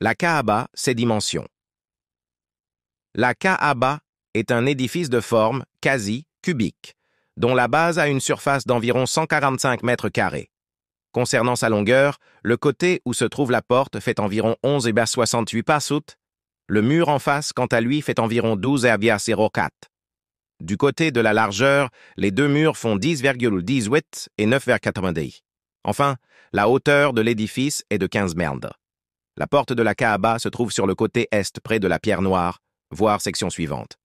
La Kaaba, ses dimensions. La Kaaba est un édifice de forme quasi cubique, dont la base a une surface d'environ 145 mètres carrés. Concernant sa longueur, le côté où se trouve la porte fait environ 11,68 passout. Le mur en face, quant à lui, fait environ 12,04. Du côté de la largeur, les deux murs font 10,18 et 9,90. Enfin, la hauteur de l'édifice est de 15 mètres. La porte de la Kaaba se trouve sur le côté est près de la pierre noire, voir section suivante.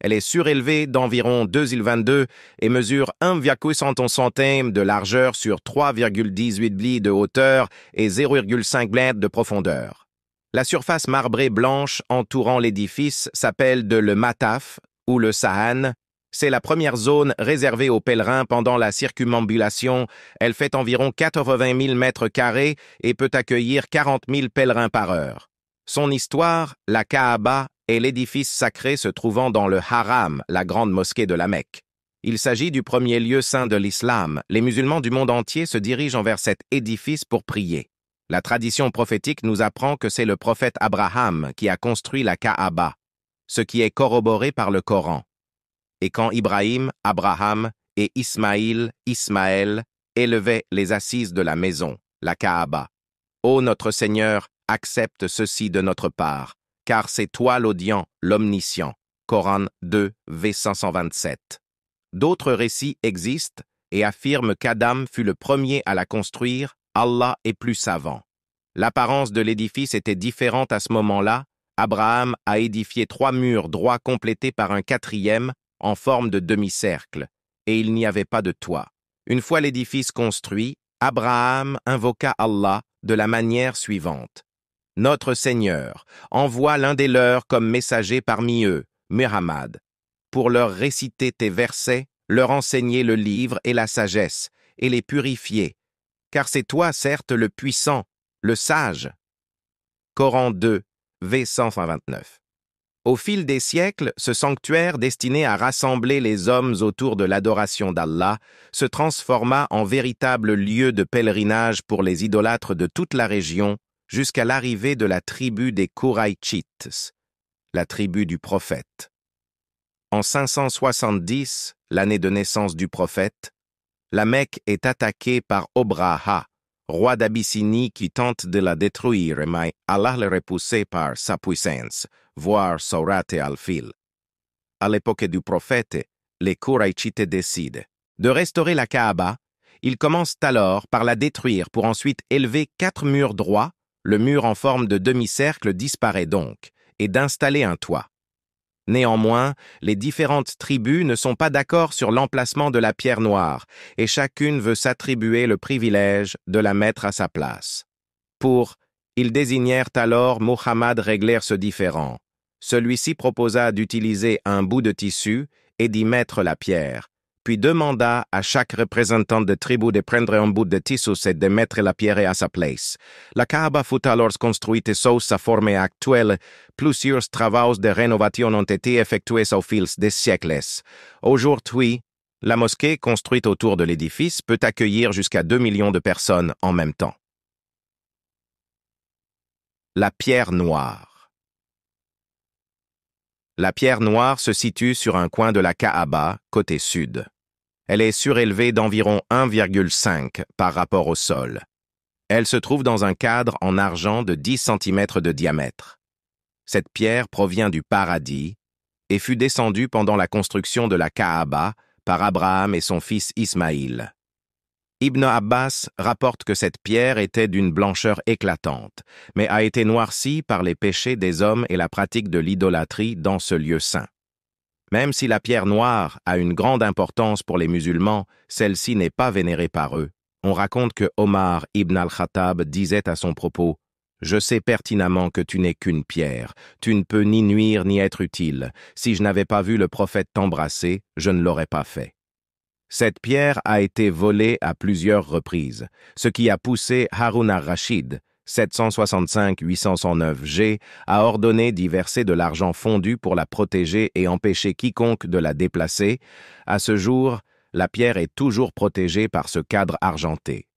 Elle est surélevée d'environ 2,22 et mesure 1,71 cm de largeur sur 3,18 bli de hauteur et 0,5 mètres de profondeur. La surface marbrée blanche entourant l'édifice s'appelle le mataf ou le sahan. C'est la première zone réservée aux pèlerins pendant la circumambulation. Elle fait environ 80 000 mètres carrés et peut accueillir 40 000 pèlerins par heure. Son histoire, la Kaaba, est l'édifice sacré se trouvant dans le Haram, la grande mosquée de la Mecque. Il s'agit du premier lieu saint de l'islam. Les musulmans du monde entier se dirigent envers cet édifice pour prier. La tradition prophétique nous apprend que c'est le prophète Abraham qui a construit la Kaaba, ce qui est corroboré par le Coran. Et quand Ibrahim, Abraham et Ismaël élevaient les assises de la maison, la Kaaba. Ô notre Seigneur, accepte ceci de notre part, car c'est toi l'audient, l'omniscient. Coran 2, v 527. D'autres récits existent et affirment qu'Adam fut le premier à la construire, Allah est plus savant. L'apparence de l'édifice était différente à ce moment-là. Abraham a édifié 3 murs droits complétés par un 4e en forme de demi-cercle, et il n'y avait pas de toit. Une fois l'édifice construit, Abraham invoqua Allah de la manière suivante. Notre Seigneur, envoie l'un des leurs comme messager parmi eux, Muhammad, pour leur réciter tes versets, leur enseigner le livre et la sagesse, et les purifier, car c'est toi, certes, le puissant, le sage. Coran 2, v 129. Au fil des siècles, ce sanctuaire destiné à rassembler les hommes autour de l'adoration d'Allah se transforma en véritable lieu de pèlerinage pour les idolâtres de toute la région jusqu'à l'arrivée de la tribu des Quraïchites, la tribu du prophète. En 570, l'année de naissance du prophète, la Mecque est attaquée par Obraha, roi d'Abyssinie qui tente de la détruire, mais Allah le repoussé par sa puissance, voir Sourate al-Fil. À l'époque du prophète, les Quraïchites décident de restaurer la Kaaba. Ils commencent alors par la détruire pour ensuite élever 4 murs droits. Le mur en forme de demi-cercle disparaît donc, et d'installer un toit. Néanmoins, les différentes tribus ne sont pas d'accord sur l'emplacement de la pierre noire, et chacune veut s'attribuer le privilège de la mettre à sa place. Ils désignèrent alors Muhammad régler ce différend. Celui-ci proposa d'utiliser un bout de tissu et d'y mettre la pierre, puis demanda à chaque représentant de tribu de prendre un bout de tissu et de mettre la pierre à sa place. La Kaaba fut alors construite sous sa forme actuelle. Plusieurs travaux de rénovation ont été effectués au fil des siècles. Aujourd'hui, la mosquée construite autour de l'édifice peut accueillir jusqu'à 2 millions de personnes en même temps. La pierre noire. La pierre noire se situe sur un coin de la Kaaba, côté sud. Elle est surélevée d'environ 1,5 par rapport au sol. Elle se trouve dans un cadre en argent de 10 cm de diamètre. Cette pierre provient du paradis et fut descendue pendant la construction de la Kaaba par Abraham et son fils Ismaïl. Ibn Abbas rapporte que cette pierre était d'une blancheur éclatante, mais a été noircie par les péchés des hommes et la pratique de l'idolâtrie dans ce lieu saint. Même si la pierre noire a une grande importance pour les musulmans, celle-ci n'est pas vénérée par eux. On raconte que Omar ibn al-Khattab disait à son propos « Je sais pertinemment que tu n'es qu'une pierre, tu ne peux ni nuire ni être utile. Si je n'avais pas vu le prophète t'embrasser, je ne l'aurais pas fait. » Cette pierre a été volée à plusieurs reprises, ce qui a poussé Harun al-Rachid, 765-809 G, a ordonné d'y verser de l'argent fondu pour la protéger et empêcher quiconque de la déplacer. À ce jour, la pierre est toujours protégée par ce cadre argenté.